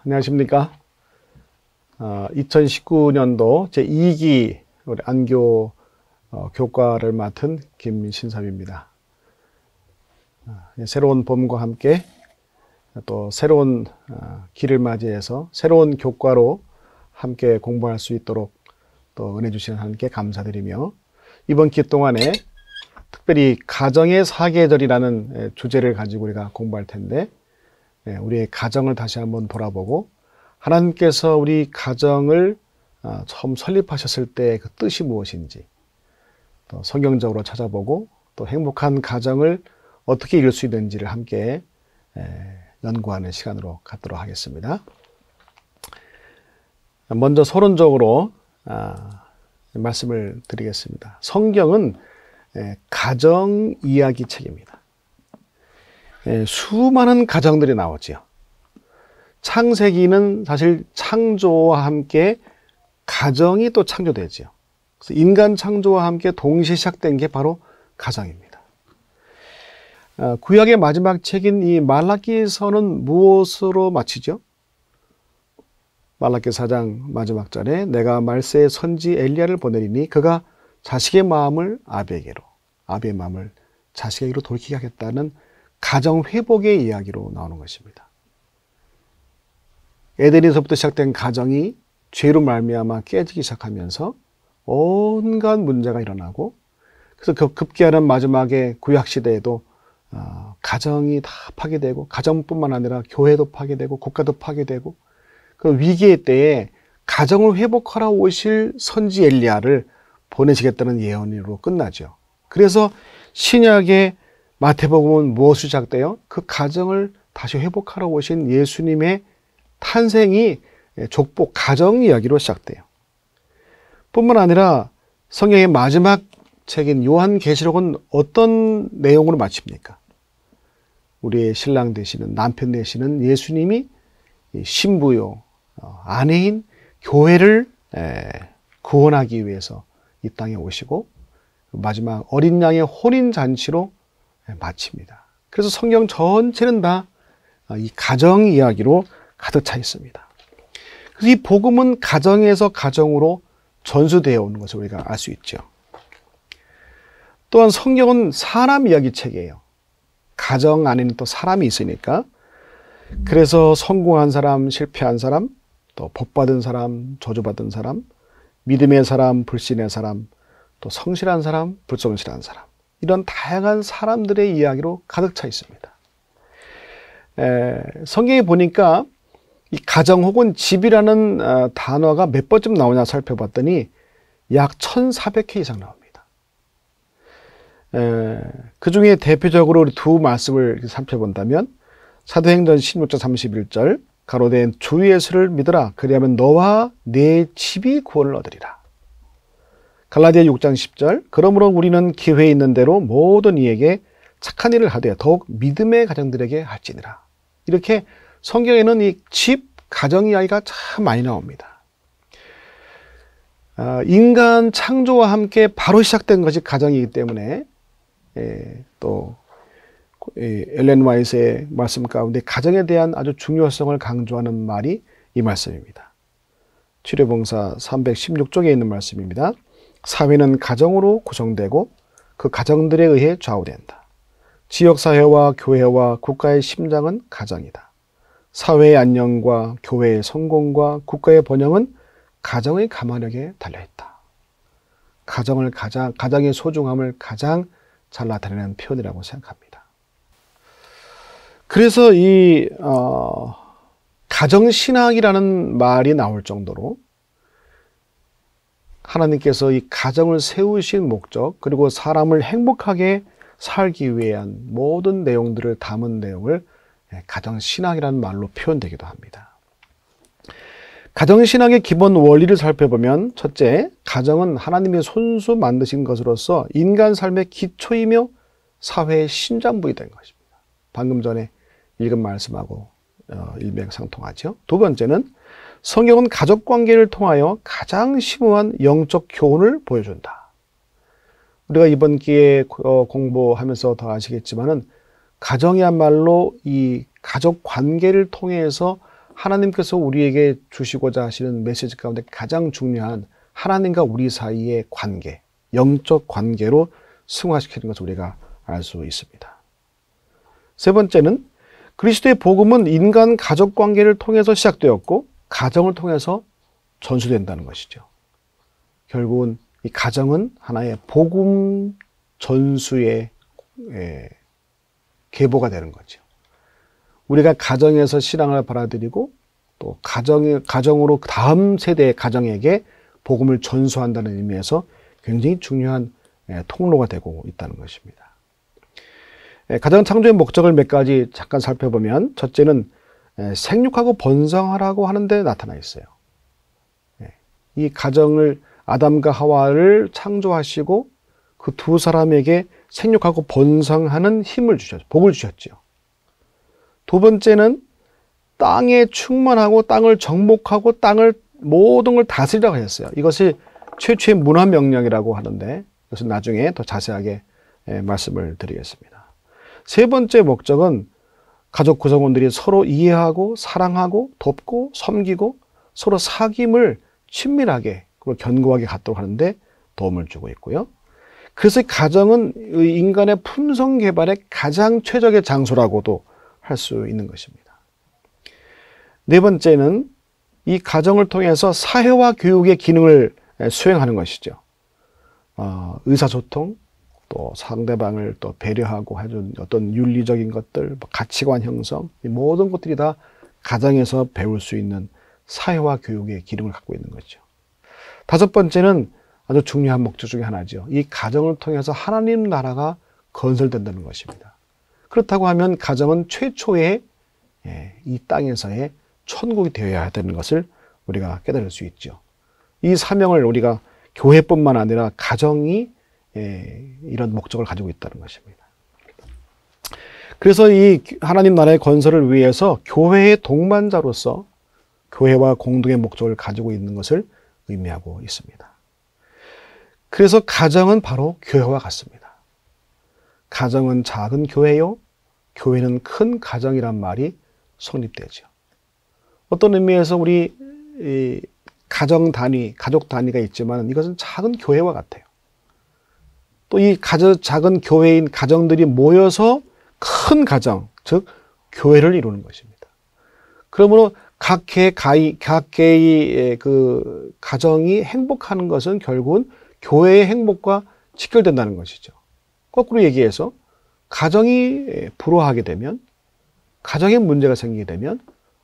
안녕하십니까. 2019년도 제2기 우리 안교 교과를 맡은 김신섭입니다. 새로운 봄과 함께 또 새로운 길을 맞이해서 새로운 교과로 함께 공부할 수 있도록 또 은혜 주시는 하나님께 감사드리며, 이번 기 동안에 특별히 가정의 사계절이라는 주제를 가지고 우리가 공부할 텐데, 우리의 가정을 다시 한번 돌아보고 하나님께서 우리 가정을 처음 설립하셨을 때 그 뜻이 무엇인지 또 성경적으로 찾아보고 또 행복한 가정을 어떻게 이룰 수 있는지를 함께 연구하는 시간으로 갖도록 하겠습니다. 먼저 서론적으로 말씀을 드리겠습니다. 성경은 가정 이야기 책입니다. 수많은 가정들이 나오지요. 창세기는 사실 창조와 함께 가정이 또 창조되지요. 그래서 인간 창조와 함께 동시에 시작된 게 바로 가정입니다. 구약의 마지막 책인 이 말라기서는 무엇으로 마치죠? 말라기 4장 마지막 절에 내가 말세의 선지 엘리야를 보내리니 그가 자식의 마음을 아비의 마음을 자식에게로 돌이키게 하겠다는 가정 회복의 이야기로 나오는 것입니다. 에덴에서부터 시작된 가정이 죄로 말미암아 깨지기 시작하면서 온갖 문제가 일어나고, 그래서 그 급기야는 마지막에 구약시대에도 가정이 다 파괴되고, 가정뿐만 아니라 교회도 파괴되고 국가도 파괴되고, 그 위기의 때에 가정을 회복하러 오실 선지 엘리야를 보내시겠다는 예언으로 끝나죠. 그래서 신약의 마태복음은 무엇으로 시작돼요? 그 가정을 다시 회복하러 오신 예수님의 탄생이 족보 가정 이야기로 시작돼요. 뿐만 아니라 성경의 마지막 책인 요한계시록은 어떤 내용으로 마칩니까? 우리의 신랑 되시는, 남편 되시는 예수님이 신부요, 아내인 교회를 구원하기 위해서 이 땅에 오시고 마지막 어린 양의 혼인잔치로 마칩니다. 그래서 성경 전체는 다 이 가정 이야기로 가득 차 있습니다. 그래서 이 복음은 가정에서 가정으로 전수되어 오는 것을 우리가 알 수 있죠. 또한 성경은 사람 이야기 책이에요. 가정 안에는 또 사람이 있으니까. 그래서 성공한 사람, 실패한 사람, 또 복받은 사람, 저주받은 사람, 믿음의 사람, 불신의 사람, 또 성실한 사람, 불성실한 사람, 이런 다양한 사람들의 이야기로 가득 차 있습니다. 성경에 보니까 이 가정 혹은 집이라는 단어가 몇 번쯤 나오냐 살펴봤더니 약 1400회 이상 나옵니다. 그 중에 대표적으로 우리 두 말씀을 살펴본다면 사도행전 16장 31절 가로된 주 예수를 믿으라 그리하면 너와 내 집이 구원을 얻으리라. 갈라디아 6장 10절 그러므로 우리는 기회 있는 대로 모든 이에게 착한 일을 하되 더욱 믿음의 가정들에게 할지니라. 이렇게 성경에는 이 집, 가정 이야기가 참 많이 나옵니다. 인간 창조와 함께 바로 시작된 것이 가정이기 때문에 또 엘렌 화이트의 말씀 가운데 가정에 대한 아주 중요성을 강조하는 말이 이 말씀입니다. 치료봉사 316쪽에 있는 말씀입니다. 사회는 가정으로 구성되고 그 가정들에 의해 좌우된다. 지역사회와 교회와 국가의 심장은 가정이다. 사회의 안녕과 교회의 성공과 국가의 번영은 가정의 가만력에 달려있다. 가정의 소중함을 가장 잘 나타내는 표현이라고 생각합니다. 그래서 이 가정신학이라는 말이 나올 정도로 하나님께서 이 가정을 세우신 목적, 그리고 사람을 행복하게 살기 위한 모든 내용들을 담은 내용을 가정신학이라는 말로 표현되기도 합니다. 가정신학의 기본 원리를 살펴보면 첫째, 가정은 하나님이 손수 만드신 것으로서 인간 삶의 기초이며 사회의 심장부이 된 것입니다. 방금 전에 읽은 말씀하고 일맥상통하죠. 두 번째는 성경은 가족관계를 통하여 가장 심오한 영적 교훈을 보여준다. 우리가 이번 기회에 공부하면서 더 아시겠지만은 가정이야말로 이 가족 관계를 통해서 하나님께서 우리에게 주시고자 하시는 메시지 가운데 가장 중요한 하나님과 우리 사이의 관계, 영적 관계로 승화시키는 것을 우리가 알 수 있습니다. 세 번째는 그리스도의 복음은 인간 가족 관계를 통해서 시작되었고 가정을 통해서 전수된다는 것이죠. 결국은 이 가정은 하나의 복음 전수의 계보가 되는 거죠. 우리가 가정에서 신앙을 받아들이고 또 가정으로 다음 세대의 가정에게 복음을 전수한다는 의미에서 굉장히 중요한 통로가 되고 있다는 것입니다. 가정 창조의 목적을 몇 가지 잠깐 살펴보면 첫째는 생육하고 번성하라고 하는데 나타나 있어요. 이 가정을 아담과 하와를 창조하시고 그 두 사람에게 생육하고 번성하는 힘을 주셨죠. 복을 주셨죠. 두 번째는 땅에 충만하고 땅을 정복하고 땅을 모든 걸 다스리라고 했어요. 이것이 최초의 문화 명령이라고 하는데 이것은 나중에 더 자세하게 말씀을 드리겠습니다. 세 번째 목적은 가족 구성원들이 서로 이해하고 사랑하고 돕고 섬기고 서로 사귐을 친밀하게 그리고 견고하게 갖도록 하는데 도움을 주고 있고요. 그래서 가정은 인간의 품성 개발의 가장 최적의 장소라고도 할 수 있는 것입니다. 네 번째는 이 가정을 통해서 사회와 교육의 기능을 수행하는 것이죠. 의사소통, 또 상대방을 또 배려하고 해준 어떤 윤리적인 것들, 가치관 형성, 이 모든 것들이 다 가정에서 배울 수 있는 사회와 교육의 기능을 갖고 있는 거죠. 다섯 번째는 아주 중요한 목적 중에 하나죠. 이 가정을 통해서 하나님 나라가 건설된다는 것입니다. 그렇다고 하면 가정은 최초의 이 땅에서의 천국이 되어야 되는 것을 우리가 깨달을 수 있죠. 이 사명을 우리가 교회뿐만 아니라 가정이 이런 목적을 가지고 있다는 것입니다. 그래서 이 하나님 나라의 건설을 위해서 교회의 동반자로서 교회와 공동의 목적을 가지고 있는 것을 의미하고 있습니다. 그래서 가정은 바로 교회와 같습니다. 가정은 작은 교회요, 교회는 큰 가정이란 말이 성립되죠. 어떤 의미에서 우리 가정 단위, 가족 단위가 있지만 이것은 작은 교회와 같아요. 또 이 작은 교회인 가정들이 모여서 큰 가정, 즉 교회를 이루는 것입니다. 그러므로 각 개의 그 가정이 행복하는 것은 결국은 교회의 행복과 직결된다는 것이죠. 거꾸로 얘기해서 가정이 불화하게 되면, 가정에 문제가 생기게 되면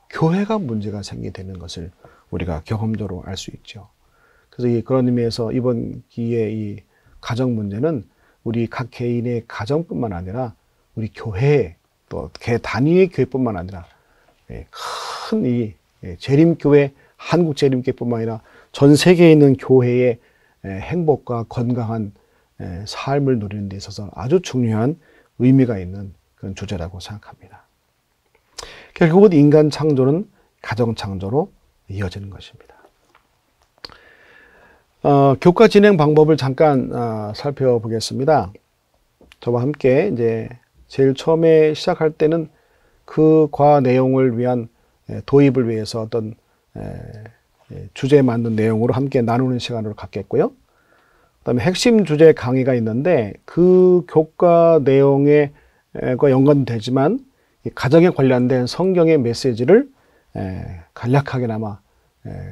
교회가 문제가 생기게 되는 것을 우리가 경험적으로 알 수 있죠. 그래서 그런 의미에서 이번 기회에 이 가정 문제는 우리 각 개인의 가정뿐만 아니라 우리 교회, 또 개 단위의 교회뿐만 아니라 큰 이 재림교회, 한국 재림교회뿐만 아니라 전 세계에 있는 교회의 행복과 건강한 삶을 누리는 데 있어서 아주 중요한 의미가 있는 그런 주제라고 생각합니다. 결국은 인간 창조는 가정 창조로 이어지는 것입니다. 교과 진행 방법을 잠깐 살펴보겠습니다. 저와 함께 이제 제일 처음에 시작할 때는 그 과 내용을 위한 도입을 위해서 어떤 주제에 맞는 내용으로 함께 나누는 시간을 갖겠고요. 그다음에 핵심 주제 강의가 있는데 그 교과 내용과 연관되지만 가정에 관련된 성경의 메시지를 간략하게나마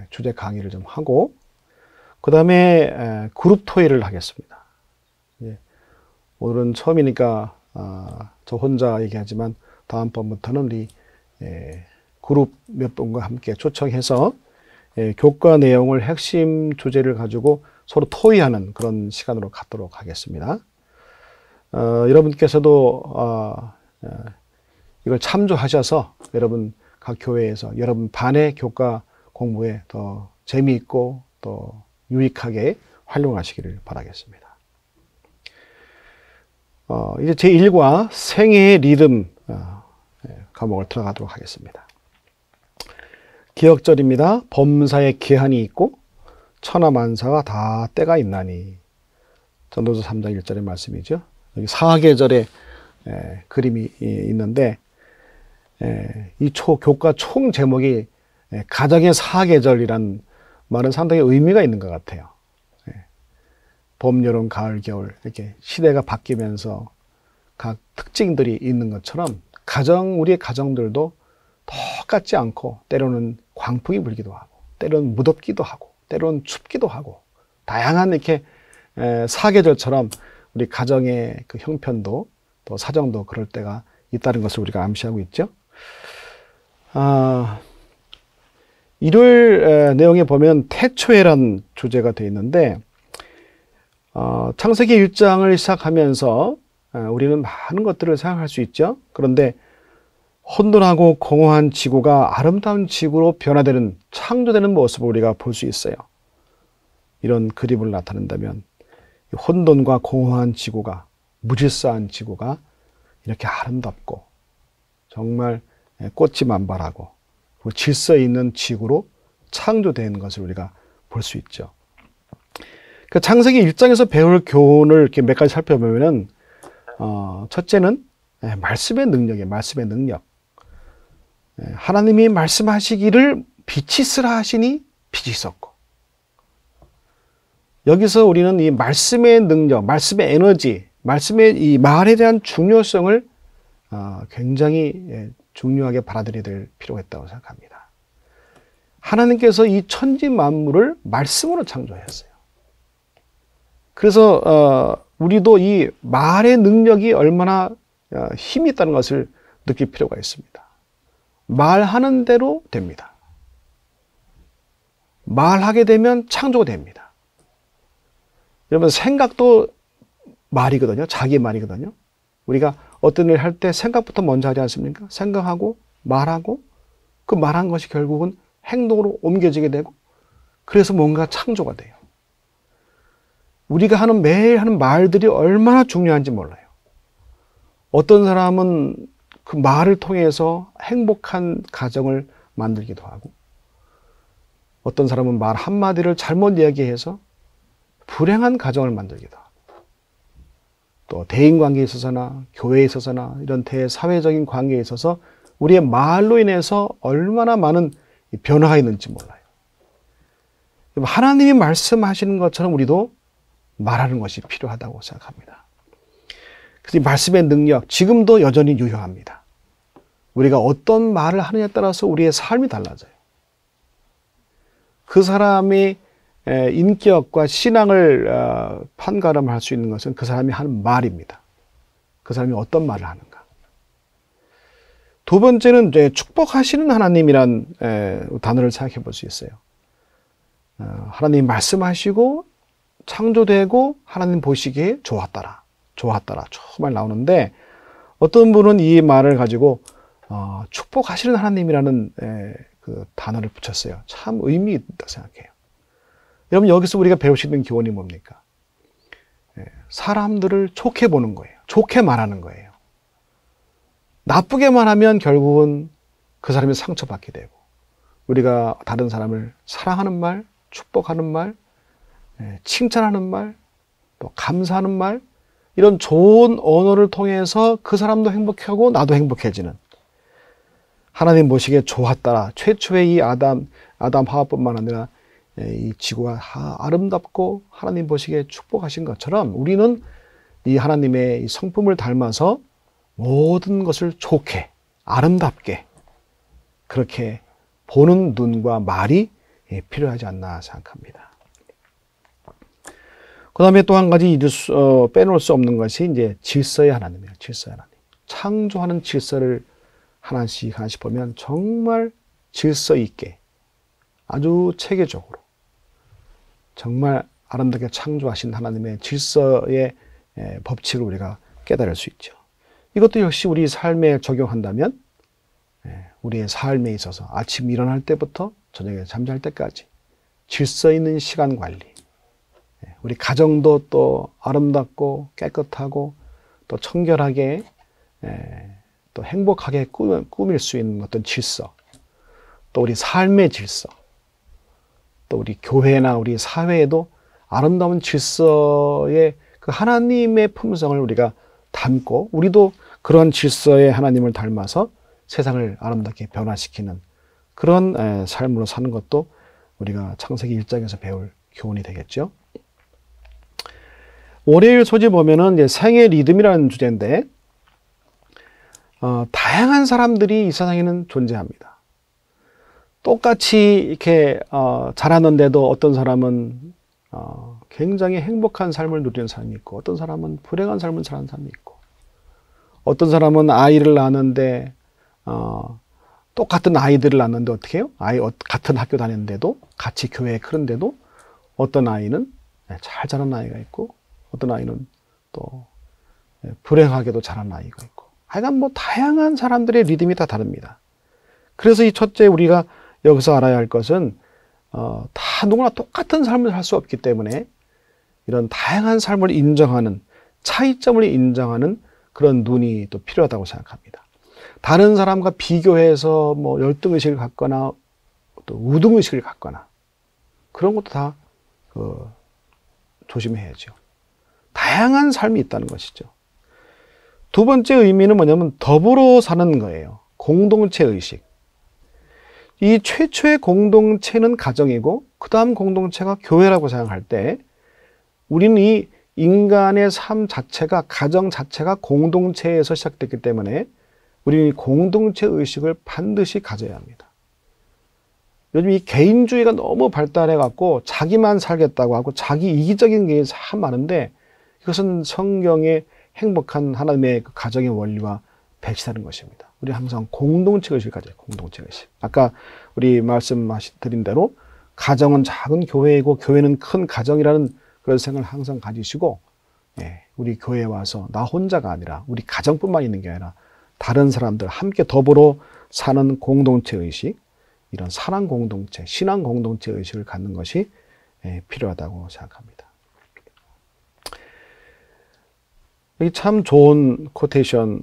주제 강의를 좀 하고 그 다음에 그룹 토의를 하겠습니다. 오늘은 처음이니까 저 혼자 얘기하지만 다음번부터는 우리 그룹 몇 분과 함께 초청해서 교과 내용을 핵심 주제를 가지고 서로 토의하는 그런 시간으로 갖도록 하겠습니다. 여러분께서도 이걸 참조하셔서 여러분 각 교회에서 여러분 반의 교과 공부에 더 재미있고 또 유익하게 활용하시기를 바라겠습니다. 이제 제1과 생애의 리듬 과목을 들어가도록 하겠습니다. 기억절입니다. 범사에 기한이 있고 천하만사가 다 때가 있나니. 전도서 3장 1절의 말씀이죠. 여기 사계절의 그림이 있는데 이 교과 총 제목이 가정의 사계절이란 말은 상당히 의미가 있는 것 같아요. 봄, 여름, 가을, 겨울 이렇게 시대가 바뀌면서 각 특징들이 있는 것처럼 우리의 가정들도 똑같지 않고 때로는 광풍이 불기도 하고 때로는 무덥기도 하고 때로는 춥기도 하고 다양한 이렇게 사계절처럼 우리 가정의 그 형편도 또 사정도 그럴 때가 있다는 것을 우리가 암시하고 있죠. 일요일 내용에 보면 태초에란 주제가 되어 있는데 창세기 1장을 시작하면서 우리는 많은 것들을 생각할 수 있죠. 그런데 혼돈하고 공허한 지구가 아름다운 지구로 변화되는 창조되는 모습을 우리가 볼 수 있어요. 이런 그림을 나타낸다면 혼돈과 공허한 지구가 무질서한 지구가 이렇게 아름답고 정말 꽃이 만발하고 질서 있는 지구로 창조되는 것을 우리가 볼 수 있죠. 그 창세기 1장에서 배울 교훈을 이렇게 몇 가지 살펴보면은 첫째는 말씀의 능력이에요. 말씀의 능력. 하나님이 말씀하시기를 빛이 있으라 하시니 빛이 있었고. 여기서 우리는 이 말씀의 능력, 말씀의 에너지, 말씀의 이 말에 대한 중요성을 굉장히 중요하게 받아들여야 될 필요가 있다고 생각합니다. 하나님께서 이 천지 만물을 말씀으로 창조했어요. 그래서 우리도 이 말의 능력이 얼마나 힘이 있다는 것을 느낄 필요가 있습니다. 말하는 대로 됩니다. 말하게 되면 창조가 됩니다. 여러분 생각도 말이거든요. 자기 말이거든요. 우리가 어떤 일을 할 때 생각부터 먼저 하지 않습니까? 생각하고 말하고 그 말한 것이 결국은 행동으로 옮겨지게 되고 그래서 뭔가 창조가 돼요. 우리가 매일 하는 말들이 얼마나 중요한지 몰라요. 어떤 사람은 그 말을 통해서 행복한 가정을 만들기도 하고 어떤 사람은 말 한마디를 잘못 이야기해서 불행한 가정을 만들기도 하고 또 대인관계에 있어서나 교회에 있어서나 이런 대사회적인 관계에 있어서 우리의 말로 인해서 얼마나 많은 변화가 있는지 몰라요. 하나님이 말씀하시는 것처럼 우리도 말하는 것이 필요하다고 생각합니다. 그래서 이 말씀의 능력 지금도 여전히 유효합니다. 우리가 어떤 말을 하느냐에 따라서 우리의 삶이 달라져요. 그 사람의 인격과 신앙을 판가름할 수 있는 것은 그 사람이 하는 말입니다. 그 사람이 어떤 말을 하는가. 두 번째는 이제 축복하시는 하나님이란 단어를 생각해 볼 수 있어요. 하나님 말씀하시고 창조되고 하나님 보시기에 좋았더라. 좋았더라. 정말 나오는데 어떤 분은 이 말을 가지고 축복하시는 하나님이라는 그 단어를 붙였어요. 참 의미 있다 생각해요. 여러분 여기서 우리가 배울 수 있는 교훈이 뭡니까? 사람들을 좋게 보는 거예요. 좋게 말하는 거예요. 나쁘게 말하면 결국은 그 사람이 상처받게 되고 우리가 다른 사람을 사랑하는 말, 축복하는 말, 칭찬하는 말, 또 감사하는 말 이런 좋은 언어를 통해서 그 사람도 행복하고 나도 행복해지는 하나님 보시기에 좋았더라. 최초의 이 아담 하와뿐만 아니라 이 지구가 아름답고 하나님 보시기에 축복하신 것처럼 우리는 이 하나님의 이 성품을 닮아서 모든 것을 좋게 아름답게 그렇게 보는 눈과 말이 필요하지 않나 생각합니다. 그 다음에 또 한 가지 빼놓을 수 없는 것이 이제 질서의 하나님이에요. 질서의 하나님. 창조하는 질서를 하나씩 보면 정말 질서 있게 아주 체계적으로 정말 아름답게 창조하신 하나님의 질서의 법칙을 우리가 깨달을 수 있죠. 이것도 역시 우리 삶에 적용한다면 우리의 삶에 있어서 아침 일어날 때부터 저녁에 잠잘 때까지 질서 있는 시간 관리 우리 가정도 또 아름답고 깨끗하고 또 청결하게 또 행복하게 꾸밀 수 있는 어떤 질서 또 우리 삶의 질서 또 우리 교회나 우리 사회에도 아름다운 질서의 그 하나님의 품성을 우리가 담고 우리도 그런 질서의 하나님을 닮아서 세상을 아름답게 변화시키는 그런 삶으로 사는 것도 우리가 창세기 1장에서 배울 교훈이 되겠죠. 월요일 소지 보면은 이제 생의 리듬이라는 주제인데, 다양한 사람들이 이 세상에는 존재합니다. 똑같이 이렇게 자랐는데도 어떤 사람은 굉장히 행복한 삶을 누리는 사람이 있고, 어떤 사람은 불행한 삶을 사는 사람이 있고, 어떤 사람은 아이를 낳았는데 똑같은 아이들을 낳았는데 어떻게 해요? 같은 학교 다니는데도, 같이 교회에 그런데도 어떤 아이는 잘 자란 아이가 있고, 어떤 아이는 또 불행하게도 자란 아이가 있고, 하여간 뭐 다양한 사람들의 리듬이 다 다릅니다. 그래서 이 첫째 우리가 여기서 알아야 할 것은 다 누구나 똑같은 삶을 살 수 없기 때문에 이런 다양한 삶을 인정하는, 차이점을 인정하는 그런 눈이 또 필요하다고 생각합니다. 다른 사람과 비교해서 뭐 열등의식을 갖거나 또 우등의식을 갖거나 그런 것도 다 조심해야죠. 다양한 삶이 있다는 것이죠. 두 번째 의미는 뭐냐면 더불어 사는 거예요. 공동체 의식. 이 최초의 공동체는 가정이고 그 다음 공동체가 교회라고 생각할 때 우리는 이 인간의 삶 자체가, 가정 자체가 공동체에서 시작됐기 때문에 우리는 이 공동체 의식을 반드시 가져야 합니다. 요즘 이 개인주의가 너무 발달해 갖고 자기만 살겠다고 하고 자기 이기적인 게 참 많은데, 이것은 성경의 행복한 하나님의 그 가정의 원리와 배치하는 것입니다. 우리 항상 공동체 의식을 가져요. 공동체 의식. 아까 우리 말씀드린 대로 가정은 작은 교회이고 교회는 큰 가정이라는 그런 생각을 항상 가지시고, 우리 교회에 와서 나 혼자가 아니라 우리 가정뿐만 있는 게 아니라 다른 사람들 함께 더불어 사는 공동체 의식, 이런 사랑 공동체, 신앙 공동체 의식을 갖는 것이 필요하다고 생각합니다. 여기 참 좋은 코테이션이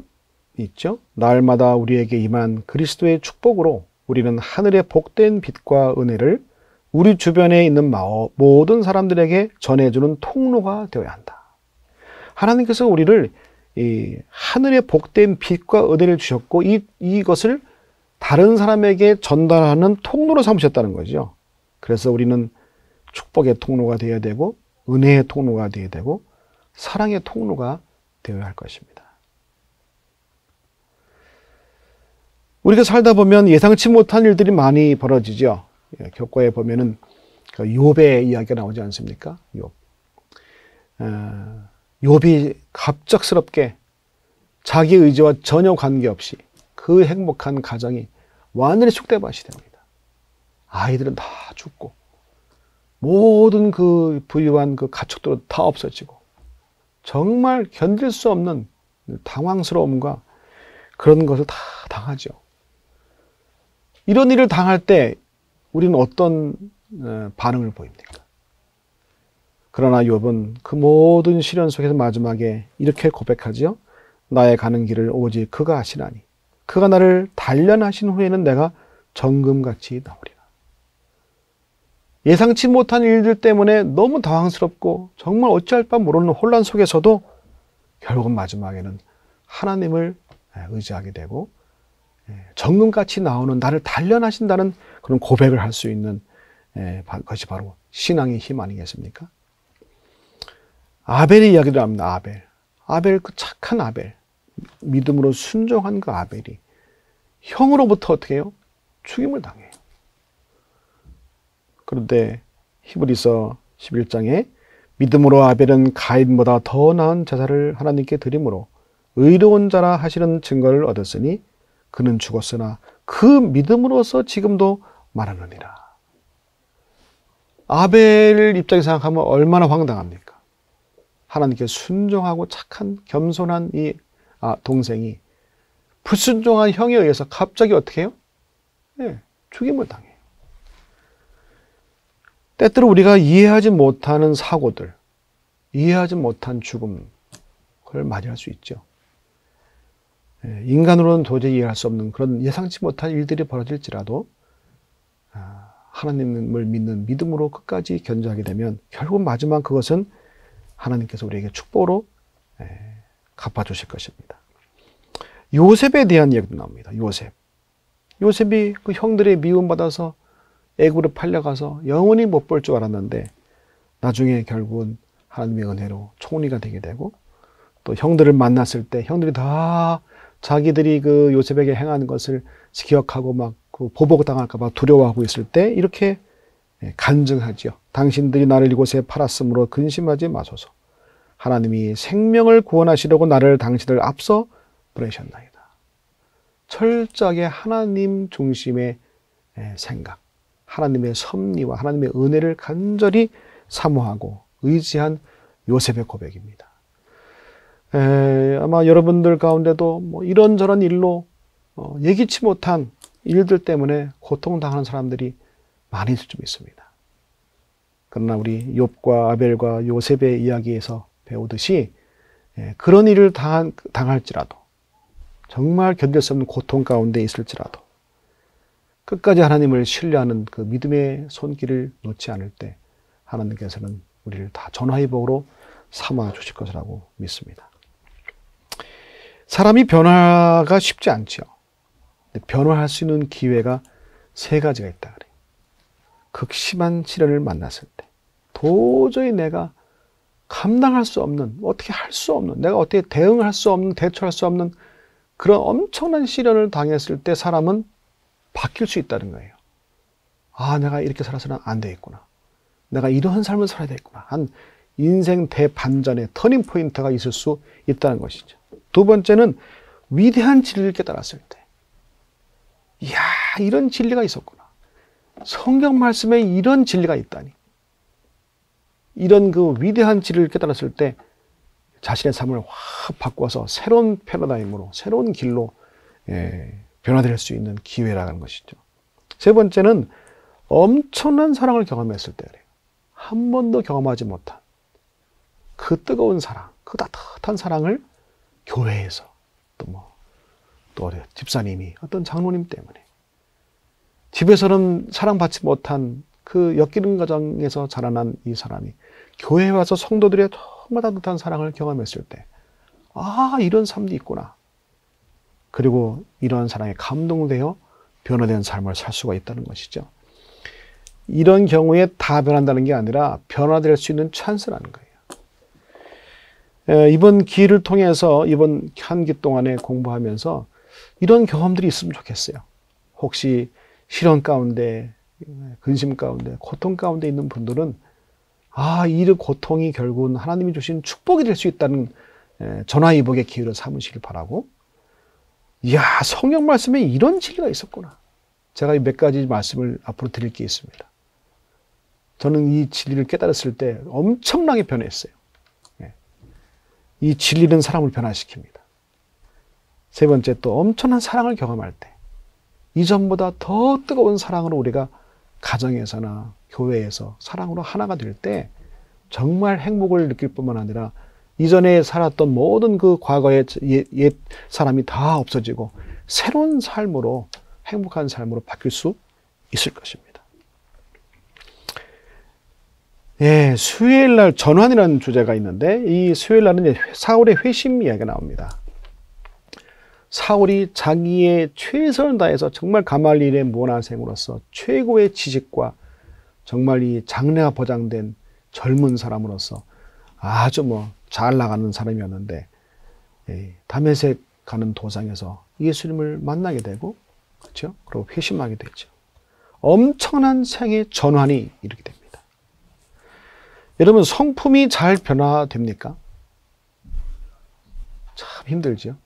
있죠. 날마다 우리에게 임한 그리스도의 축복으로 우리는 하늘의 복된 빛과 은혜를 우리 주변에 있는 모든 사람들에게 전해주는 통로가 되어야 한다. 하나님께서 우리를 이 하늘의 복된 빛과 은혜를 주셨고 이것을 다른 사람에게 전달하는 통로로 삼으셨다는 거죠. 그래서 우리는 축복의 통로가 되어야 되고 은혜의 통로가 되어야 되고 사랑의 통로가 되어야 할 것입니다. 우리가 살다 보면 예상치 못한 일들이 많이 벌어지죠. 교과에 보면은 그 욥의 이야기가 나오지 않습니까? 욥이 갑작스럽게 자기 의지와 전혀 관계없이 그 행복한 가정이 완전히 쑥대밭이 됩니다. 아이들은 다 죽고 모든 그 부유한 그 가축들은 다 없어지고 정말 견딜 수 없는 당황스러움과 그런 것을 다 당하죠. 이런 일을 당할 때 우리는 어떤 반응을 보입니까? 그러나 욥은 그 모든 시련 속에서 마지막에 이렇게 고백하지요. 나의 가는 길을 오직 그가 아시나니 그가 나를 단련하신 후에는 내가 정금같이 나오리라. 예상치 못한 일들 때문에 너무 당황스럽고 정말 어찌할 바 모르는 혼란 속에서도 결국은 마지막에는 하나님을 의지하게 되고 정금같이 나오는 나를 단련하신다는 그런 고백을 할 수 있는 것이 바로 신앙의 힘 아니겠습니까? 아벨의 이야기도 합니다. 아벨 그 착한 아벨, 믿음으로 순종한 그 아벨이 형으로부터 어떻게 해요? 죽임을 당해요. 그런데 히브리서 11장에 믿음으로 아벨은 가인보다 더 나은 제사를 하나님께 드림으로 의로운 자라 하시는 증거를 얻었으니 그는 죽었으나 그 믿음으로서 지금도 말하느니라. 아벨 입장에서 생각하면 얼마나 황당합니까? 하나님께 순종하고 착한 겸손한 이 동생이 불순종한 형에 의해서 갑자기 어떻게 해요? 죽임을 당해요. 때때로 우리가 이해하지 못하는 사고들, 이해하지 못한 죽음을 맞이할 수 있죠. 인간으로는 도저히 이해할 수 없는 그런 예상치 못한 일들이 벌어질지라도 하나님을 믿는 믿음으로 끝까지 견주하게 되면 결국 마지막 그것은 하나님께서 우리에게 축복으로 갚아주실 것입니다. 요셉에 대한 이야기도 나옵니다. 요셉이 그 형들의 미움받아서 애굽으로 팔려가서 영원히 못 볼 줄 알았는데 나중에 결국은 하나님의 은혜로 총리가 되게 되고, 또 형들을 만났을 때 형들이 다 자기들이 그 요셉에게 행하는 것을 기억하고 막 그 보복당할까 봐 두려워하고 있을 때 이렇게 간증하지요. 당신들이 나를 이곳에 팔았으므로 근심하지 마소서. 하나님이 생명을 구원하시려고 나를 당신들 앞서 보내셨나이다. 철저하게 하나님 중심의 생각, 하나님의 섭리와 하나님의 은혜를 간절히 사모하고 의지한 요셉의 고백입니다. 아마 여러분들 가운데도 뭐 이런저런 일로 예기치 못한 일들 때문에 고통당하는 사람들이 많이 좀 있습니다. 그러나 우리 욥과 아벨과 요셉의 이야기에서 배우듯이 그런 일을 당할지라도, 정말 견딜 수 없는 고통 가운데 있을지라도 끝까지 하나님을 신뢰하는 그 믿음의 손길을 놓지 않을 때 하나님께서는 우리를 다 전화의 복으로 삼아 주실 것이라고 믿습니다. 사람이 변화가 쉽지 않죠. 변화할 수 있는 기회가 세 가지가 있다 그래요. 극심한 시련을 만났을 때, 도저히 내가 감당할 수 없는, 어떻게 할 수 없는, 내가 어떻게 대응할 수 없는, 대처할 수 없는 그런 엄청난 시련을 당했을 때 사람은 바뀔 수 있다는 거예요. 아, 내가 이렇게 살아서는 안 되겠구나. 내가 이런 삶을 살아야 되겠구나. 한 인생 대반전의 터닝 포인트가 있을 수 있다는 것이죠. 두 번째는 위대한 진리를 깨달았을 때, 이야, 이런 진리가 있었구나. 성경 말씀에 이런 진리가 있다니. 이런 그 위대한 진리를 깨달았을 때 자신의 삶을 확 바꿔서 새로운 패러다임으로, 새로운 길로 변화될 수 있는 기회라는 것이죠. 세 번째는 엄청난 사랑을 경험했을 때 그래요. 한 번도 경험하지 못한 그 뜨거운 사랑, 그 따뜻한 사랑을 교회에서 또 집사님이, 어떤 장로님 때문에, 집에서는 사랑받지 못한 그 엮이는 과정에서 자라난 이 사람이 교회에 와서 성도들의 정말 따뜻한 사랑을 경험했을 때, 아, 이런 삶도 있구나. 그리고 이러한 사랑에 감동되어 변화된 삶을 살 수가 있다는 것이죠. 이런 경우에 다 변한다는 게 아니라 변화될 수 있는 찬스라는 거예요. 이번 기회를 통해서 이번 한기 동안에 공부하면서 이런 경험들이 있으면 좋겠어요. 혹시 시련 가운데, 근심 가운데, 고통 가운데 있는 분들은 아, 이 고통이 결국은 하나님이 주신 축복이 될 수 있다는 전화위복의 기회를 삼으시길 바라고, 이야, 성경 말씀에 이런 진리가 있었구나. 제가 몇 가지 말씀을 앞으로 드릴 게 있습니다. 저는 이 진리를 깨달았을 때 엄청나게 변했어요. 이 진리는 사람을 변화시킵니다. 세 번째, 또 엄청난 사랑을 경험할 때, 이전보다 더 뜨거운 사랑으로 우리가 가정에서나 교회에서 사랑으로 하나가 될 때 정말 행복을 느낄 뿐만 아니라 이전에 살았던 모든 그 과거의 옛 사람이 다 없어지고 새로운 삶으로, 행복한 삶으로 바뀔 수 있을 것입니다. 수요일날 전환이라는 주제가 있는데, 이 수요일날은 사울의 회심 이야기가 나옵니다. 사울이 자기의 최선을 다해서 정말 가말리엘의 문화생으로서 최고의 지식과 정말 이 장래가 보장된 젊은 사람으로서 아주 잘 나가는 사람이었는데, 다메섹 가는 도상에서 예수님을 만나게 되고, 그렇죠? 그리고 회심하게 되죠. 엄청난 생의 전환이 이렇게 됩니다. 여러분, 성품이 잘 변화됩니까? 참 힘들죠.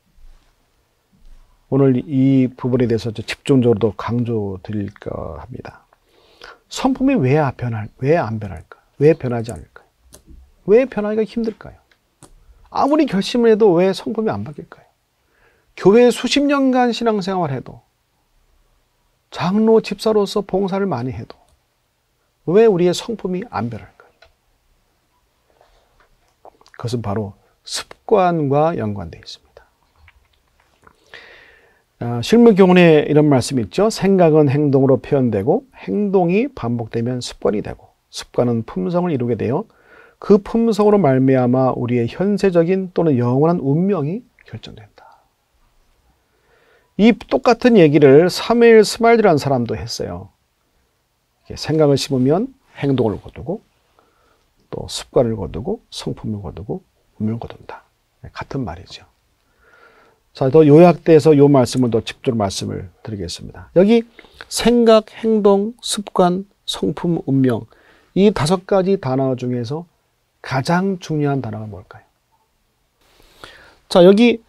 오늘 이 부분에 대해서 집중적으로 강조드릴까 합니다. 성품이 왜 안 변할까? 왜 변하지 않을까요? 왜 변하기가 힘들까요? 아무리 결심을 해도 왜 성품이 안 바뀔까요? 교회에 수십 년간 신앙생활을 해도, 장로, 집사로서 봉사를 많이 해도 왜 우리의 성품이 안 변할까요? 그것은 바로 습관과 연관되어 있습니다. 실무교훈에 이런 말씀이 있죠. 생각은 행동으로 표현되고 행동이 반복되면 습관이 되고 습관은 품성을 이루게 되어 그 품성으로 말미암아 우리의 현세적인 또는 영원한 운명이 결정된다. 이 똑같은 얘기를 사무엘 스마일이라는 사람도 했어요. 생각을 심으면 행동을 거두고 또 습관을 거두고 성품을 거두고 운명을 거둔다. 같은 말이죠. 자, 더 요약돼서 이 말씀을 더 집중적으로 말씀을 드리겠습니다. 여기 생각, 행동, 습관, 성품, 운명 이 5가지 단어 중에서 가장 중요한 단어가 뭘까요? 자, 여기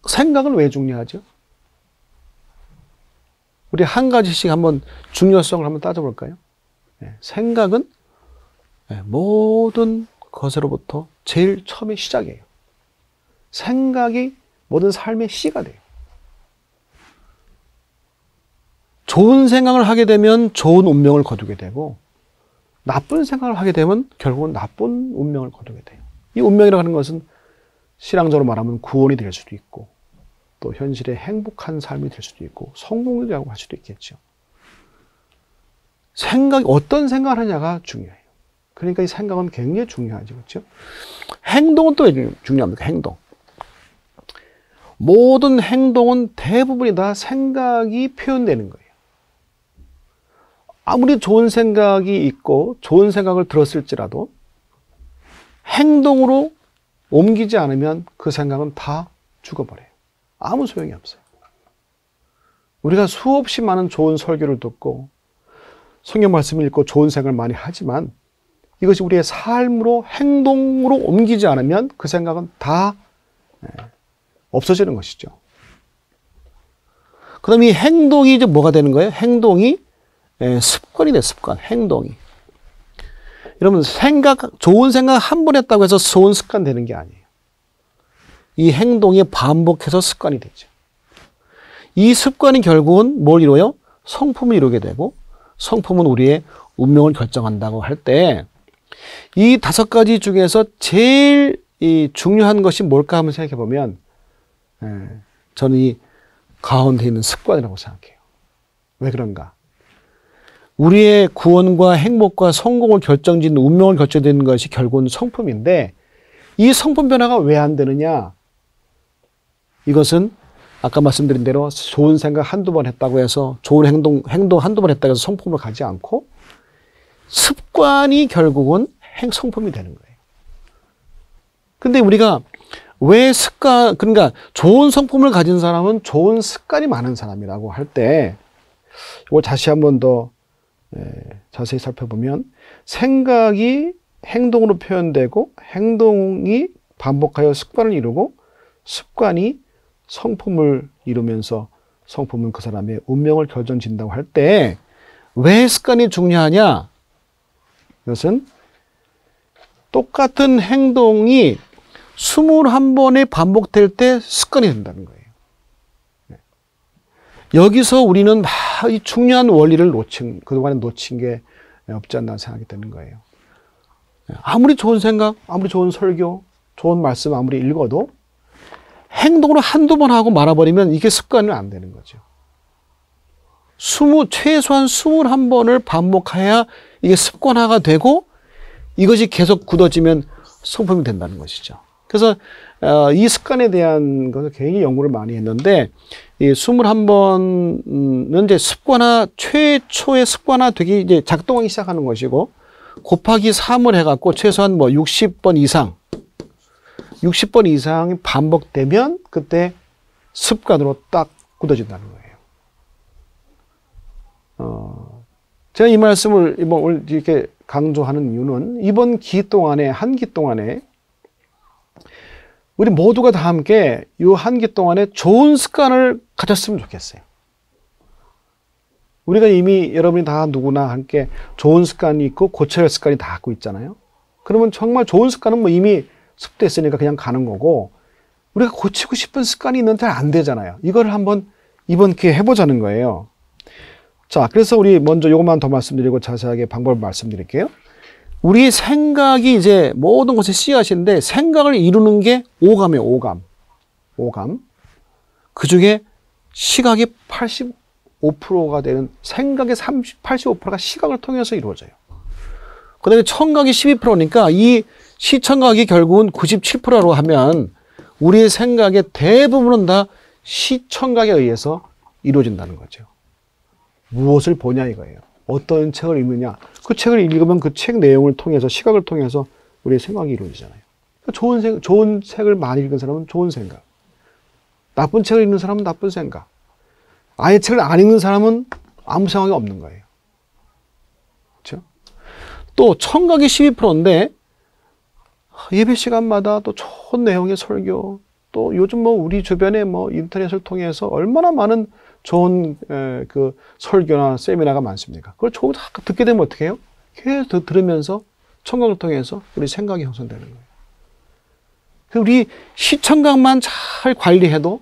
생각은 왜 중요하죠? 우리 한 가지씩 한번 중요성을 한번 따져볼까요? 생각은 모든 것으로부터 제일 처음에 시작이에요. 생각이 모든 삶의 시가 돼요. 좋은 생각을 하게 되면 좋은 운명을 거두게 되고 나쁜 생각을 하게 되면 결국은 나쁜 운명을 거두게 돼요. 이 운명이라고 하는 것은 신앙적으로 말하면 구원이 될 수도 있고 또 현실의 행복한 삶이 될 수도 있고 성공이라고 할 수도 있겠죠. 어떤 생각을 하냐가 중요해요. 그러니까 이 생각은 굉장히 중요하죠. 그렇죠? 행동은 또 왜 중요합니까? 행동. 모든 행동은 대부분이 다 생각이 표현되는 거예요. 아무리 좋은 생각이 있고 좋은 생각을 들었을지라도 행동으로 옮기지 않으면 그 생각은 다 죽어버려요. 아무 소용이 없어요. 우리가 수없이 많은 좋은 설교를 듣고 성경 말씀을 읽고 좋은 생각을 많이 하지만 이것이 우리의 삶으로 행동으로 옮기지 않으면 그 생각은 다 없어지는 것이죠. 그럼 이 행동이 이제 뭐가 되는 거예요? 행동이 습관이 돼, 습관, 행동이. 여러분, 좋은 생각 한 번 했다고 해서 좋은 습관 되는 게 아니에요. 이 행동이 반복해서 습관이 되죠. 이 습관이 결국은 뭘 이루어요? 성품을 이루게 되고, 성품은 우리의 운명을 결정한다고 할 때, 이 5가지 중에서 제일 중요한 것이 뭘까 한번 생각해 보면, 저는 이 가운데 있는 습관이라고 생각해요. 왜 그런가? 우리의 구원과 행복과 성공을 결정짓는 운명을 결정짓는 것이 결국은 성품인데 이 성품 변화가 왜 안 되느냐? 이것은 아까 말씀드린 대로 좋은 생각 한두 번 했다고 해서 좋은 행동 한두 번 했다고 해서 성품으로 가지 않고 습관이 결국은 성품이 되는 거예요. 근데 우리가 왜 그러니까 좋은 성품을 가진 사람은 좋은 습관이 많은 사람이라고 할 때 이걸 다시 한번 더 자세히 살펴보면 생각이 행동으로 표현되고 행동이 반복하여 습관을 이루고 습관이 성품을 이루면서 성품은 그 사람의 운명을 결정짓는다고 할 때 왜 습관이 중요하냐? 이것은 똑같은 행동이 21번에 반복될 때 습관이 된다는 거예요. 여기서 우리는 이 중요한 원리를 그동안에 놓친 게 없지 않나 생각이 드는 거예요. 아무리 좋은 생각, 아무리 좋은 설교, 좋은 말씀 아무리 읽어도 행동으로 한두 번 하고 말아버리면 이게 습관이 안 되는 거죠. 최소한 21번을 반복해야 이게 습관화가 되고 이것이 계속 굳어지면 성품이 된다는 것이죠. 그래서 이 습관에 대한 것을 굉장히 연구를 많이 했는데 이 21번은 이제 최초의 습관화 되기 이제 작동하기 시작하는 것이고 곱하기 3을 해갖고 최소한 60번 이상이 반복되면 그때 습관으로 딱 굳어진다는 거예요. 제가 이 말씀을 오늘 이렇게 강조하는 이유는 이번 한 기 동안에 우리 모두가 다 함께 이 한 기 동안에 좋은 습관을 가졌으면 좋겠어요. 우리가 이미 여러분이 다 누구나 함께 좋은 습관이 있고 고쳐야 할 습관이 다 갖고 있잖아요. 그러면 정말 좋은 습관은 이미 습득됐으니까 그냥 가는 거고 우리가 고치고 싶은 습관이 있는데 잘 안 되잖아요. 이걸 한번 이번 기회에 해보자는 거예요. 자, 그래서 우리 먼저 이것만 더 말씀드리고 자세하게 방법을 말씀드릴게요. 우리 생각이 이제 모든 것의 씨앗인데 생각을 이루는 게 오감이에요. 오감. 그 중에 시각이 85%가 되는 생각의 85%가 시각을 통해서 이루어져요. 그 다음에 청각이 12%니까 이 시청각이 결국은 97%로 하면 우리의 생각의 대부분은 다 시청각에 의해서 이루어진다는 거죠. 무엇을 보냐 이거예요. 어떤 책을 읽느냐. 그 책을 읽으면 그 책 내용을 통해서, 시각을 통해서 우리의 생각이 이루어지잖아요. 좋은 책을 많이 읽은 사람은 좋은 생각. 나쁜 책을 읽는 사람은 나쁜 생각. 아예 책을 안 읽는 사람은 아무 생각이 없는 거예요. 그렇죠? 또 청각이 12%인데 예배 시간마다 또 좋은 내용의 설교, 또 요즘 뭐 우리 주변에 뭐 인터넷을 통해서 얼마나 많은 좋은 그 설교나 세미나가 많습니까? 그걸 듣게 되면 어떻게 해요? 계속 들으면서 청각을 통해서 우리 생각이 형성되는 거예요. 우리 시청각만 잘 관리해도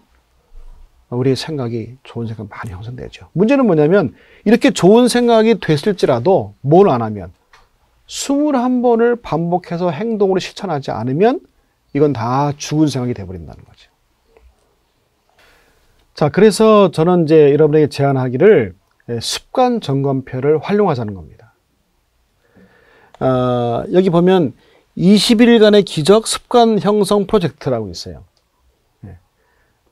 우리의 생각이, 좋은 생각 많이 형성되죠. 문제는 뭐냐면 이렇게 좋은 생각이 됐을지라도 뭘 안 하면, 21번을 반복해서 행동으로 실천하지 않으면 이건 다 죽은 생각이 돼버린다는 거죠. 자, 그래서 저는 이제 여러분에게 제안하기를 습관 점검표를 활용하자는 겁니다. 여기 보면 21일간의 기적 습관 형성 프로젝트라고 있어요.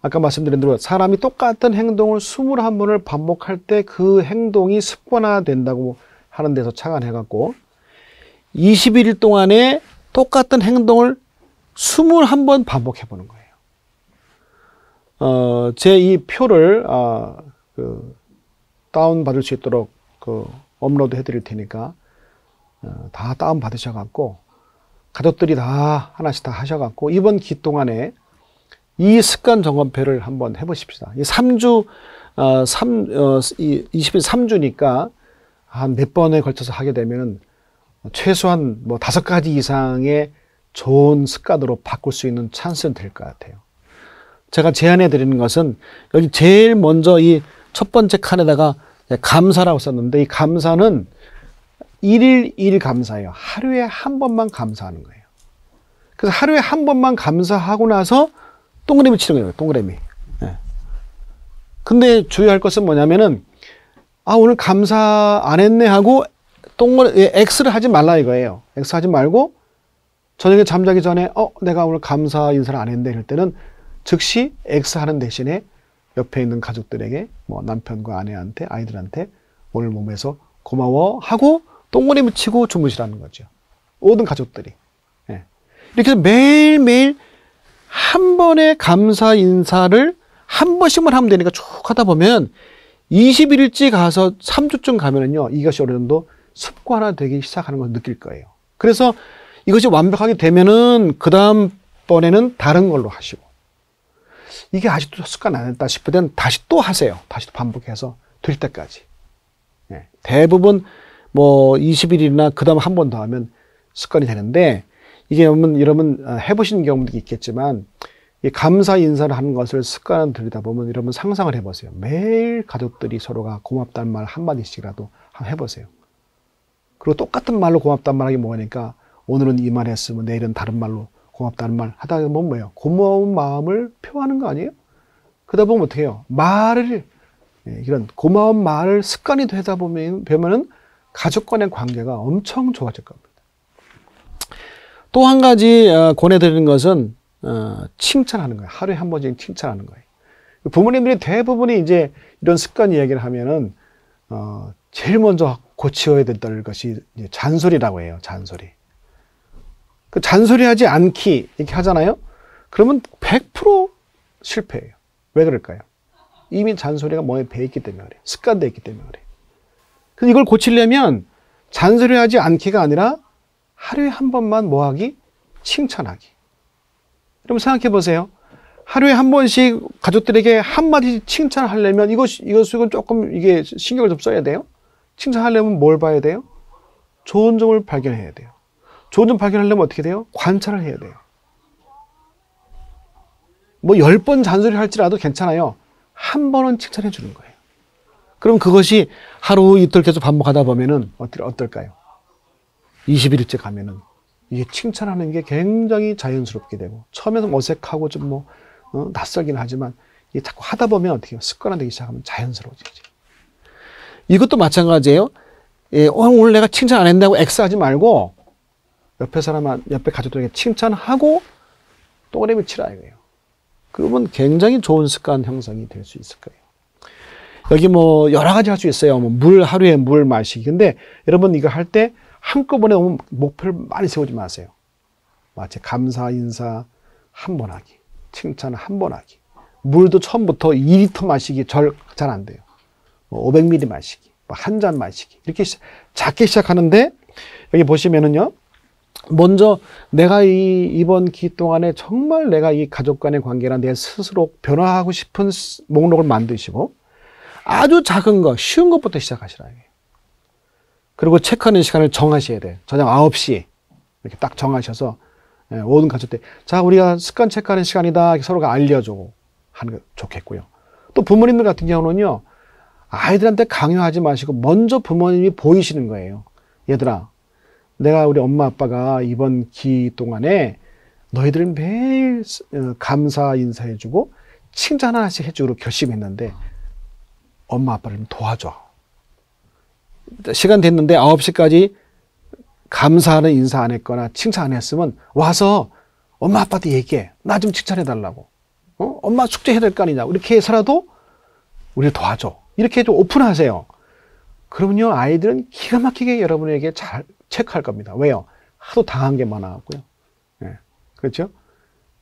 아까 말씀드린 대로 사람이 똑같은 행동을 21번을 반복할 때 그 행동이 습관화된다고 하는 데서 착안해갖고 21일 동안에 똑같은 행동을 21번 반복해보는 거예요. 제 이 표를 다운받을 수 있도록 업로드 해드릴 테니까 다 다운받으셔갖고 가족들이 다 하나씩 다 하셔갖고 이번 기 동안에 이 습관 점검표를 한번 해보십시다. 이 3주, 20일 3주니까 한 몇 번에 걸쳐서 하게 되면 최소한 뭐 5가지 이상의 좋은 습관으로 바꿀 수 있는 찬스는 될 것 같아요. 제가 제안해 드리는 것은 여기 제일 먼저 이 첫 번째 칸에다가 감사라고 썼는데 이 감사는 1일 1 감사예요. 하루에 한 번만 감사하는 거예요. 그래서 하루에 한 번만 감사하고 나서 동그라미 치는 거예요. 동그라미. 네. 근데 주의할 것은 뭐냐면은 오늘 감사 안 했네 하고 X를 하지 말라 이거예요. X 하지 말고 저녁에 잠자기 전에 내가 오늘 감사 인사를 안 했네 이럴 때는 즉시 X 하는 대신에 옆에 있는 가족들에게 뭐 남편과 아내한테 아이들한테 오늘 몸에서 고마워 하고 동그라미 치고 주무시라는 거죠. 모든 가족들이. 네. 이렇게 해서 매일매일 한 번의 감사 인사를 한 번씩만 하면 되니까 쭉 하다 보면 21일째 가서 3주쯤 가면은요, 이것이 어느 정도 습관화되기 시작하는 걸 느낄 거예요. 그래서 이것이 완벽하게 되면은 그 다음번에는 다른 걸로 하시고, 이게 아직도 습관 안 했다 싶을 땐 다시 또 하세요. 다시 또 반복해서 될 때까지. 네. 대부분 뭐 20일이나 그 다음 한 번 더 하면 습관이 되는데, 이게 여러분 해보시는 경우도 있겠지만 이 감사 인사를 하는 것을 습관을 들이다 보면 여러분 상상을 해보세요. 매일 가족들이 서로가 고맙다는 말 한마디씩이라도 한번 해보세요. 그리고 똑같은 말로 고맙다는 말하기 뭐하니까 오늘은 이 말 했으면 내일은 다른 말로 고맙다는 말 하다 보면 뭐예요? 고마운 마음을 표하는 거 아니에요? 그러다 보면 어떻게 해요? 이런 고마운 말을 습관이 되다 보면은 가족 간의 관계가 엄청 좋아질 겁니다. 또 한 가지 권해드리는 것은 칭찬하는 거예요. 하루에 한 번씩 칭찬하는 거예요. 부모님들이 대부분이 이제 이런 습관 이야기를 하면은 제일 먼저 고치어야 될 것이 이제 잔소리라고 해요. 잔소리. 그 잔소리하지 않기 이렇게 하잖아요. 그러면 100% 실패해요. 왜 그럴까요? 이미 잔소리가 몸에 배있기 때문에 그래요. 습관되어 있기 때문에 그래요. 그래서 이걸 고치려면 잔소리하지 않기가 아니라 하루에 한 번만 뭐하기? 칭찬하기. 여러분 생각해 보세요. 하루에 한 번씩 가족들에게 한마디 칭찬하려면 이것은 조금 이게 신경을 좀 써야 돼요. 칭찬하려면 뭘 봐야 돼요? 좋은 점을 발견해야 돼요. 좋은 점 발견하려면 어떻게 돼요? 관찰을 해야 돼요. 뭐 10번 잔소리 할지라도 괜찮아요. 한 번은 칭찬해 주는 거예요. 그럼 그것이 하루 이틀 계속 반복하다 보면은 어떨까요? 21일째 가면은 이게 칭찬하는 게 굉장히 자연스럽게 되고 처음에는 어색하고 좀 낯설긴 하지만 이게 자꾸 하다 보면 어떻게 해요? 습관화되기 시작하면 자연스러워지죠. 이것도 마찬가지예요. 오늘 내가 칭찬 안 했다고 X하지 말고 옆에 가족들에게 칭찬하고 동그라미 치라 이거예요. 그러면 굉장히 좋은 습관 형성이 될 수 있을 거예요. 여기 뭐 여러 가지 할 수 있어요. 뭐 물, 하루에 물 마시기. 근데 여러분 이거 할 때 한꺼번에 너무 목표를 많이 세우지 마세요. 마치 감사, 인사 한 번 하기, 칭찬 한 번 하기. 물도 처음부터 2리터 마시기 잘 안 돼요. 500ml 마시기, 한 잔 마시기. 이렇게 작게 시작하는데 여기 보시면은요. 먼저 내가 이번 기 동안에 정말 내가 이 가족 간의 관계나 내 스스로 변화하고 싶은 목록을 만드시고 아주 작은 거, 쉬운 것부터 시작하시라. 그리고 체크하는 시간을 정하셔야 돼요. 저녁 9시 이렇게 딱 정하셔서 모든 가족 때 자, 우리가 습관 체크하는 시간이다. 서로가 알려주고 하는 게 좋겠고요. 또 부모님들 같은 경우는요. 아이들한테 강요하지 마시고 먼저 부모님이 보이시는 거예요. 얘들아, 내가 우리 엄마 아빠가 이번 기 동안에 너희들 매일 감사 인사해주고 칭찬 하나씩 해주기로 결심했는데 엄마 아빠를 좀 도와줘. 시간 됐는데 9시까지 감사하는 인사 안 했거나 칭찬 안 했으면 와서 엄마 아빠한테 얘기해. 나 좀 칭찬해 달라고. 엄마 숙제해야 될 거 아니냐. 이렇게 해서라도 우리를 도와줘. 이렇게 좀 오픈하세요. 그러면요 아이들은 기가 막히게 여러분에게 잘 체크할 겁니다. 왜요? 하도 당한 게 많아갖고요. 네. 그렇죠?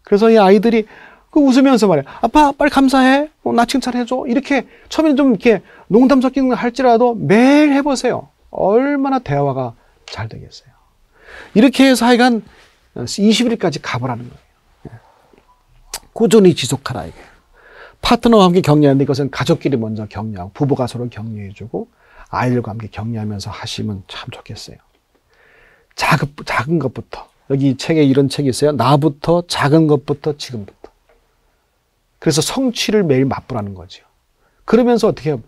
그래서 이 아이들이 웃으면서 말해. 아빠, 빨리 감사해. 나 칭찬해줘. 이렇게 처음에는 좀 이렇게 농담 섞이는 걸 할지라도 매일 해보세요. 얼마나 대화가 잘 되겠어요. 이렇게 해서 하여간 20일까지 가보라는 거예요. 네. 꾸준히 지속하라, 이게. 파트너와 함께 격려하는데 이것은 가족끼리 먼저 격려하고 부부가 서로 격려해주고 아이들과 함께 격려하면서 하시면 참 좋겠어요. 작은 것부터. 여기 책에 이런 책이 있어요. 나부터 작은 것부터 지금부터. 그래서 성취를 매일 맛보라는 거죠. 그러면서 어떻게 해요?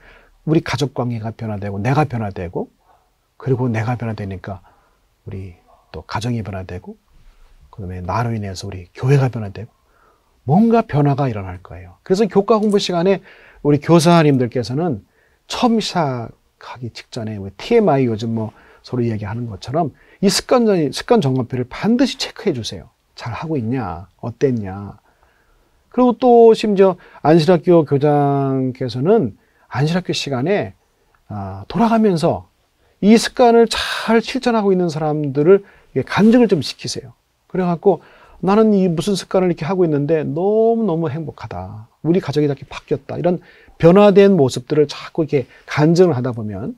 우리 가족 관계가 변화되고 내가 변화되고 그리고 내가 변화되니까 우리 또 가정이 변화되고 그다음에 나로 인해서 우리 교회가 변화되고 뭔가 변화가 일어날 거예요. 그래서 교과 공부 시간에 우리 교사님들께서는 처음 시작하기 직전에 TMI 요즘 뭐 서로 이야기하는 것처럼 이 습관 점검표를 반드시 체크해 주세요. 잘 하고 있냐? 어땠냐? 그리고 또 심지어 안실학교 교장께서는 안실학교 시간에 돌아가면서 이 습관을 잘 실천하고 있는 사람들을 간증을 좀 시키세요. 그래갖고 나는 이 무슨 습관을 이렇게 하고 있는데 너무너무 행복하다. 우리 가족이 이렇게 바뀌었다. 이런 변화된 모습들을 자꾸 이렇게 간증을 하다 보면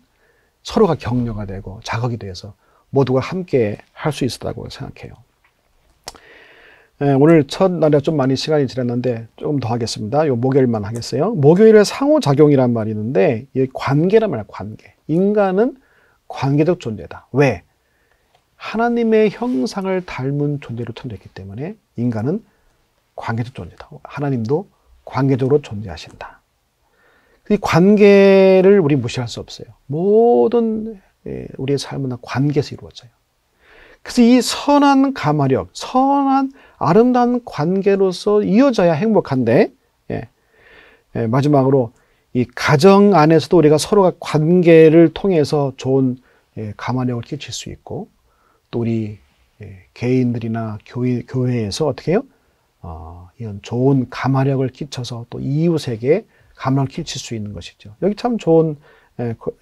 서로가 격려가 되고 자극이 돼서 모두가 함께 할 수 있었다고 생각해요. 오늘 첫날에 좀 많이 시간이 지났는데 조금 더 하겠습니다. 요 목요일만 하겠어요. 목요일에 상호작용이란 말이 있는데 이 관계란 말이에요. 관계. 인간은 관계적 존재다. 왜? 하나님의 형상을 닮은 존재로 천재했기 때문에 인간은 관계적 존재다. 하나님도 관계적으로 존재하신다. 이 관계를 우리 무시할 수 없어요. 모든 우리의 삶은 관계에서 이루어져요. 그래서 이 선한 가마력, 선한 아름다운 관계로서 이어져야 행복한데 마지막으로 이 가정 안에서도 우리가 서로가 관계를 통해서 좋은 가마력을 끼칠 수 있고 또 우리 개인들이나 교회에서 어떻게 해요? 이런 좋은 가마력을 끼쳐서 또 이웃에게 가마력을 끼칠 수 있는 것이죠. 여기 참 좋은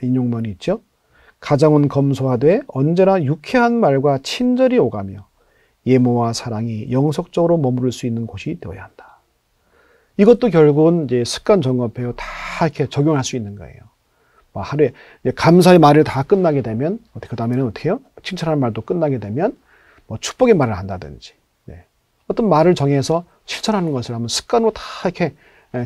인용문이 있죠. 가정은 검소하되 언제나 유쾌한 말과 친절이 오가며 예모와 사랑이 영속적으로 머무를 수 있는 곳이 되어야 한다. 이것도 결국은 이제 습관 점검표에 다 이렇게 적용할 수 있는 거예요. 하루에 감사의 말을 다 끝나게 되면 그 다음에는 어떻게 해요? 칭찬하는 말도 끝나게 되면 뭐 축복의 말을 한다든지 어떤 말을 정해서 실천하는 것을 한번 습관으로 다 이렇게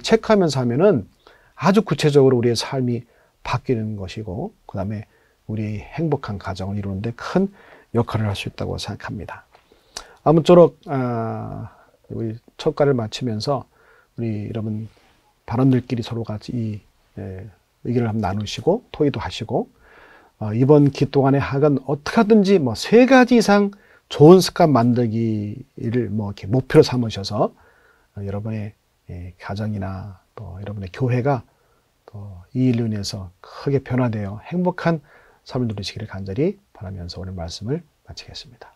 체크하면서 하면은 아주 구체적으로 우리의 삶이 바뀌는 것이고 그 다음에 우리 행복한 가정을 이루는데 큰 역할을 할 수 있다고 생각합니다. 아무쪼록 우리 첫가를 마치면서 우리 여러분 발언들끼리 서로 같이 이 의견을 한번 나누시고 토의도 하시고 이번 기 동안에 하건 어떻게 하든지 뭐 3가지 이상 좋은 습관 만들기를 뭐 이렇게 목표로 삼으셔서 여러분의 가정이나 또 여러분의 교회가 또 이 일로 인해서 크게 변화되어 행복한 삶을 누리시기를 간절히 바라면서 오늘 말씀을 마치겠습니다.